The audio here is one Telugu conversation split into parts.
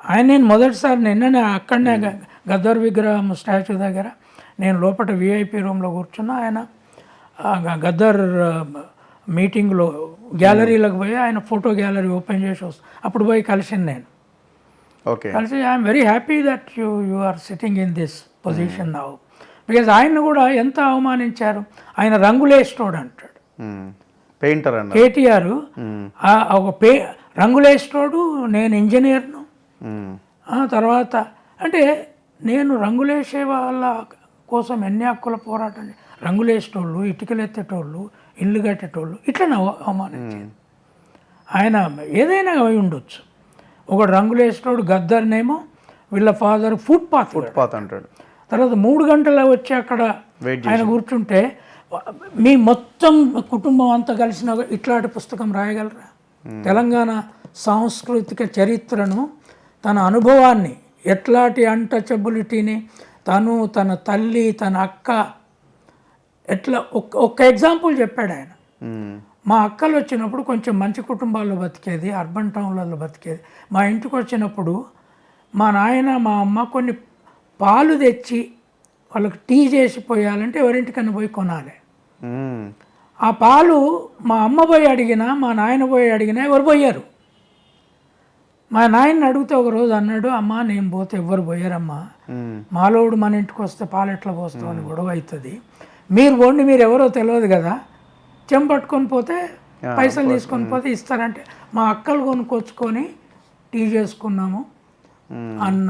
ఆయన నేను మొదటిసారి నిన్ననే అక్కడనే గద్దర్ విగ్రహం స్టాచ్యూ దగ్గర నేను లోపల విఐపి రూమ్లో కూర్చున్నా. ఆయన గద్దర్ మీటింగ్లో గ్యాలరీలోకి పోయి ఆయన ఫోటో గ్యాలరీ ఓపెన్ చేసి వస్తాను. అప్పుడు పోయి కలిసింది నేను. ఓకే. కలిసి I'm very happy that you are sitting in this position now. Because ఆయన కూడా ఎంత అవమానించారు. ఆయన రంగులేస్టోడు అంటాడు, పెయింటర్ అన్న కేటీఆర్. ఒక రంగులేస్టోడు, నేను ఇంజనీర్ను. తర్వాత అంటే నేను రంగులేసే వాళ్ళ కోసం ఎన్ని హక్కుల పోరాటం, రంగులేసేటోళ్ళు, ఇటుకలు ఎత్తేటోళ్ళు, ఇల్లు కట్టేటోళ్ళు, ఇట్లా అవమానించారు. ఆయన ఏదైనా అయి ఉండొచ్చు. ఒక రంగులేసేటోడు గద్దర్నేమో వీళ్ళ ఫాదర్ ఫుట్పాత్ అంటాడు. తర్వాత 3 గంటల వచ్చి అక్కడ ఆయన కూర్చుంటే మీ మొత్తం కుటుంబం అంతా కలిసిన ఇట్లాంటి పుస్తకం రాయగలరా? తెలంగాణ సాంస్కృతిక చరిత్రను, తన అనుభవాన్ని, ఎట్లాంటి అన్టచబిలిటీని తను, తన తల్లి, తన అక్క, ఎట్లా ఒక్క ఎగ్జాంపుల్ చెప్పాడు ఆయన. మా అక్కలు వచ్చినప్పుడు కొంచెం మంచి కుటుంబాల్లో బతికేది, అర్బన్ టౌన్లలో బతికేది. మా ఇంటికి వచ్చినప్పుడు మా నాయన మా అమ్మ కొన్ని పాలు తెచ్చి వాళ్ళకి టీ చేసి పోయాలంటే ఎవరింటికన్నా పోయి కొనాలి. ఆ పాలు మా అమ్మ పోయి అడిగినా, మా నాయన పోయి అడిగినా ఎవరు పోయారు. మా నాయన్ని అడిగితే ఒకరోజు అన్నాడు, అమ్మ నేను పోతే ఎవ్వరు పోయారమ్మా, మాలోడు మన ఇంటికి వస్తే పాలు ఎట్లా పోస్తావు అని గొడవ అవుతుంది. మీరు పోండి, మీరు ఎవరో తెలియదు కదా, చెంపట్టుకొని పోతే పైసలు తీసుకొని పోతే ఇస్తారంటే మా అక్కలు కొనుక్కొచ్చుకొని టీ చేసుకున్నాము అన్న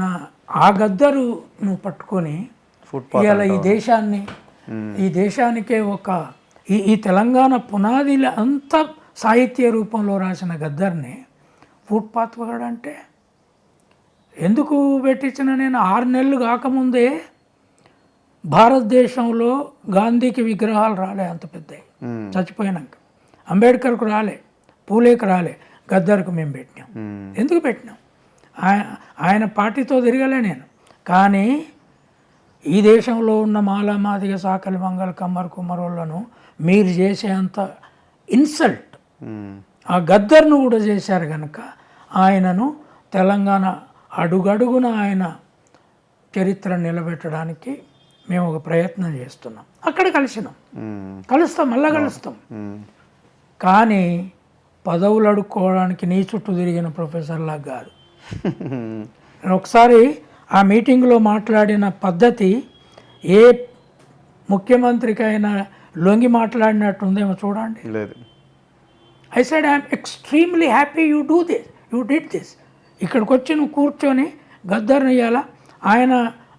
ఆ గద్దరు నువ్వు పట్టుకొని ఇవాళ ఈ దేశానికే ఒక ఈ తెలంగాణ పునాదిల అంత సాహిత్య రూపంలో రాసిన గద్దర్ని ఫుట్పాత్ అంటే ఎందుకు పెట్టించిన? నేను 6 నెలలు కాకముందే భారతదేశంలో గాంధీకి విగ్రహాలు రాలే అంత పెద్దవి, చచ్చిపోయినాక. అంబేద్కర్కు రాలే, పూలేకి రాలే, గద్దర్కు మేము పెట్టినాం. ఎందుకు పెట్టినాం? ఆయన పార్టీతో తిరగలే నేను. కానీ ఈ దేశంలో ఉన్న మాలామాదిగ, సాకలి, మంగళ, కమ్మర్, కుమ్మరోళ్ళను మీరు చేసేంత ఇన్సల్ట్ ఆ గద్దర్ను కూడా చేశారు కనుక ఆయనను తెలంగాణ అడుగడుగున ఆయన చరిత్ర నిలబెట్టడానికి మేము ఒక ప్రయత్నం చేస్తున్నాం. అక్కడ కలుస్తాం, మళ్ళా కలుస్తాం. కానీ పదవులు అడుక్కోవడానికి నీ చుట్టూ తిరిగిన ప్రొఫెసర్లా కాదు. నేను ఒకసారి ఆ మీటింగ్లో మాట్లాడిన పద్ధతి ఏ ముఖ్యమంత్రికైనా లొంగి మాట్లాడినట్టుందేమో చూడండి. I said I'm extremely happy you did this. ఇక్కడికి వచ్చి నువ్వు కూర్చొని గద్దర్ని ఇయ్యాలా? ఆయన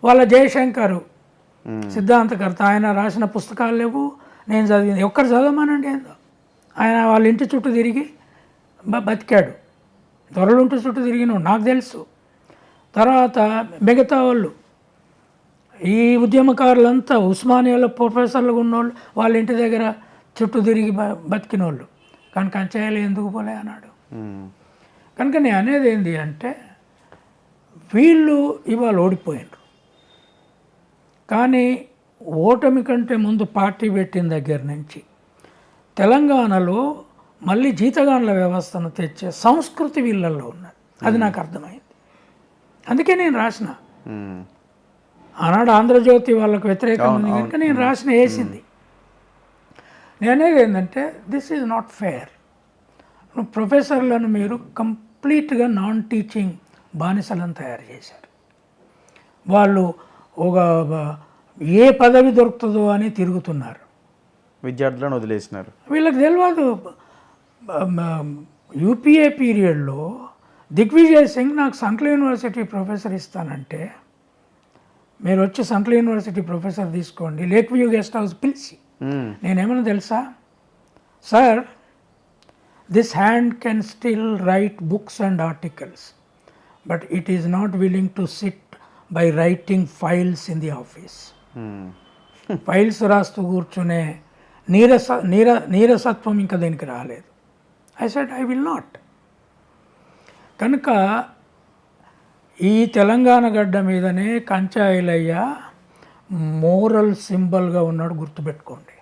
వాళ్ళ జయశంకర్ సిద్ధాంతకర్త, ఆయన రాసిన పుస్తకాలు లేవు, నేను చదివింది ఒక్కరు చదవమానండి. ఏందో ఆయన వాళ్ళ ఇంటి చుట్టూ తిరిగి బతికాడు. దొరలుంటి చుట్టూ తిరిగినాడు నాకు తెలుసు. తర్వాత మిగతా వాళ్ళు ఈ ఉద్యమకారులంతా ఉస్మానియాలో ప్రొఫెసర్లు ఉన్నోళ్ళు వాళ్ళ ఇంటి దగ్గర చుట్టూ తిరిగి బతికిన వాళ్ళు. కానీ కంచాయాలు ఎందుకు పోలే అన్నాడు. కనుక నేను అనేది ఏంటి అంటే వీళ్ళు ఇవాళ ఓడిపోయినారు. కానీ ఓటమి కంటే ముందు పార్టీ పెట్టిన దగ్గర నుంచి తెలంగాణలో మళ్ళీ జీతగానుల వ్యవస్థను తెచ్చే సంస్కృతి వీళ్ళల్లో ఉన్నది. అది నాకు అర్థమైంది. అందుకే నేను రాసిన ఆనాడు ఆంధ్రజ్యోతి వాళ్ళకు వ్యతిరేకంగా కనుక నేను రాసిన వేసింది. నేనేది ఏంటంటే దిస్ ఈజ్ నాట్ ఫెయిర్. ప్రొఫెసర్లను మీరు కంప్లీట్గా నాన్ టీచింగ్ బానిసలను తయారు చేశారు. వాళ్ళు ఒక ఏ పదవి దొరుకుతుందో అని తిరుగుతున్నారు. విద్యార్థులను వదిలేసినారు. వీళ్ళకి తెలియదు. యూపీఏ పీరియడ్లో దిగ్విజయ్ సింగ్ నాకు సెంట్రల్ యూనివర్సిటీ ప్రొఫెసర్ ఇస్తానంటే, మీరు వచ్చి సెంట్రల్ యూనివర్సిటీ ప్రొఫెసర్ తీసుకోండి, లేక్ వ్యూ గెస్ట్ హౌస్ పిలిచి నేనేమన్నా తెలుసా, sir this hand can still write books and articles but it is not willing to SIT by writing files in the office. Files రాస్తూ కూర్చునే నీరసత్వం ఇంకా దీనికి రాలేదు. I said I will not. కనుక ఈ తెలంగాణ గడ్డ మీదనే కంచాయిలయ్య మోరల్ సింబల్గా ఉన్నాడు, గుర్తుపెట్టుకోండి.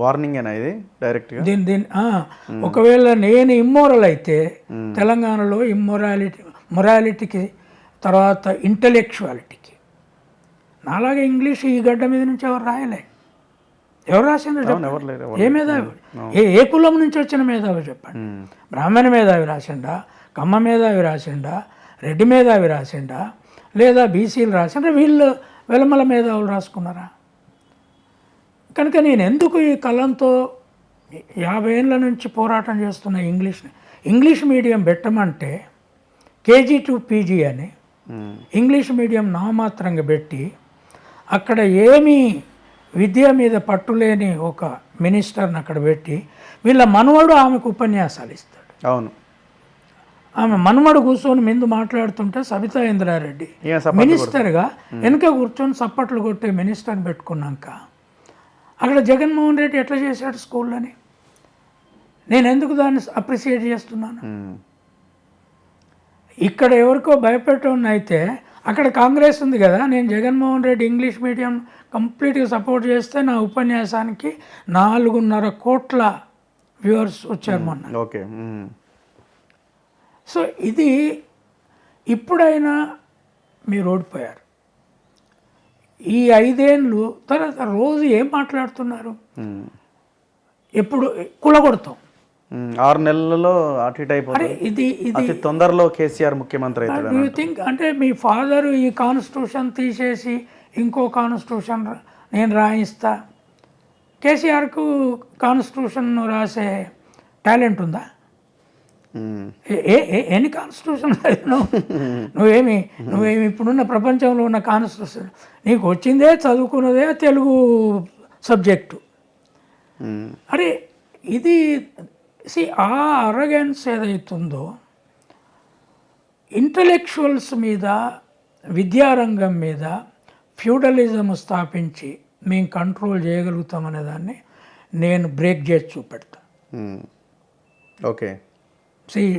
వార్నింగ్ అయినా ఇది డైరెక్ట్గా ఒకవేళ నేను ఇమ్మోరల్ అయితే తెలంగాణలో ఇమ్మొరాలిటీ మొరాలిటీకి, తర్వాత ఇంటలెక్చువాలిటీకి. నాలాగే ఇంగ్లీష్ ఈ గడ్డ మీద నుంచి ఎవరు రాయలే. ఎవరు రాసిందో చెప్పండి. ఎవరు లేరు, ఏ మేధావి, ఏ కులం నుంచి వచ్చిన మేధావి చెప్పండి. బ్రాహ్మణ మేధావి రాసిండా, కమ్మ మేధావి రాసిండా, రెడ్డి మేధావి రాసిండా, లేదా బీసీలు రాసిండా, వీళ్ళు వెలమల మేధావులు రాసుకున్నారా? కనుక నేను ఎందుకు ఈ కలంతో 50 ఏళ్ళ నుంచి పోరాటం చేస్తున్న ఇంగ్లీష్ మీడియం పెట్టమంటే కేజీ టు పీజీ అని ఇంగ్లీష్ మీడియం నామాత్రంగా పెట్టి అక్కడ ఏమీ విద్య మీద పట్టులేని ఒక మినిస్టర్ని అక్కడ పెట్టి వీళ్ళ మనవడు ఆమెకు ఉపన్యాసాలు ఇస్తాడు. అవును, ఆమె మనవడు కూర్చొని ముందు మాట్లాడుతుంటే సబితా ఇంద్రారెడ్డి మినిస్టర్గా వెనుక కూర్చొని చప్పట్లు కొట్టే మినిస్టర్ని పెట్టుకున్నాక అక్కడ జగన్మోహన్ రెడ్డి ఎట్లా చేశాడు స్కూళ్ళని? నేను ఎందుకు దాన్ని అప్రిషియేట్ చేస్తున్నాను? ఇక్కడ ఎవరికో భయపెట్టడం అయితే అక్కడ కాంగ్రెస్ ఉంది కదా, నేను జగన్మోహన్ రెడ్డి ఇంగ్లీష్ మీడియం కంప్లీట్గా సపోర్ట్ చేస్తే నా ఉపన్యాసానికి 4.5 కోట్ల వ్యూవర్స్ వచ్చారు మొన్న. ఓకే. సో ఇది ఇప్పుడైనా మీరు ఓడిపోయారు. ఈ 5 ఏళ్ళు తర్వాత రోజు ఏం మాట్లాడుతున్నారు? ఎప్పుడు కులగొడతాం. 6 నెలలలో అటు ఇటు అయిపోతుంది. అరే ఇది అతి తొందరలో కేసీఆర్ ముఖ్యమంత్రి అవుతాడు. యూ థింక్ అంటే మీ ఫాదర్ ఈ కాన్స్టిట్యూషన్ తీసేసి ఇంకో కాన్స్టిట్యూషన్ నేను రాయిస్తా, కేసీఆర్కు కాన్స్టిట్యూషన్ రాసే టాలెంట్ ఉందా? ఎన్ని కాన్స్టిట్యూషన్ నువ్వేమి ఇప్పుడున్న ప్రపంచంలో ఉన్న కాన్స్టిట్యూషన్ నీకు వచ్చిందే చదువుకున్నదే తెలుగు సబ్జెక్టు. అరే ఇది ఆ అరగెన్స్ ఏదైతుందో ఇంటలెక్చువల్స్ మీద, విద్యారంగం మీద ఫ్యూడలిజం స్థాపించి మేము కంట్రోల్ చేయగలుగుతామనే దాన్ని నేను బ్రేక్ చేసి చూపెడతా. Okay. See,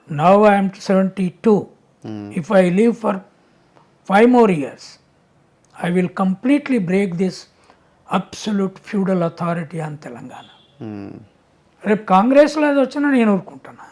now I am 72. If I live for 5 more years, I will completely break this absolute feudal authority on Telangana. రేపు కాంగ్రెస్లో అది వచ్చినా నేను ఊరుకుంటాను.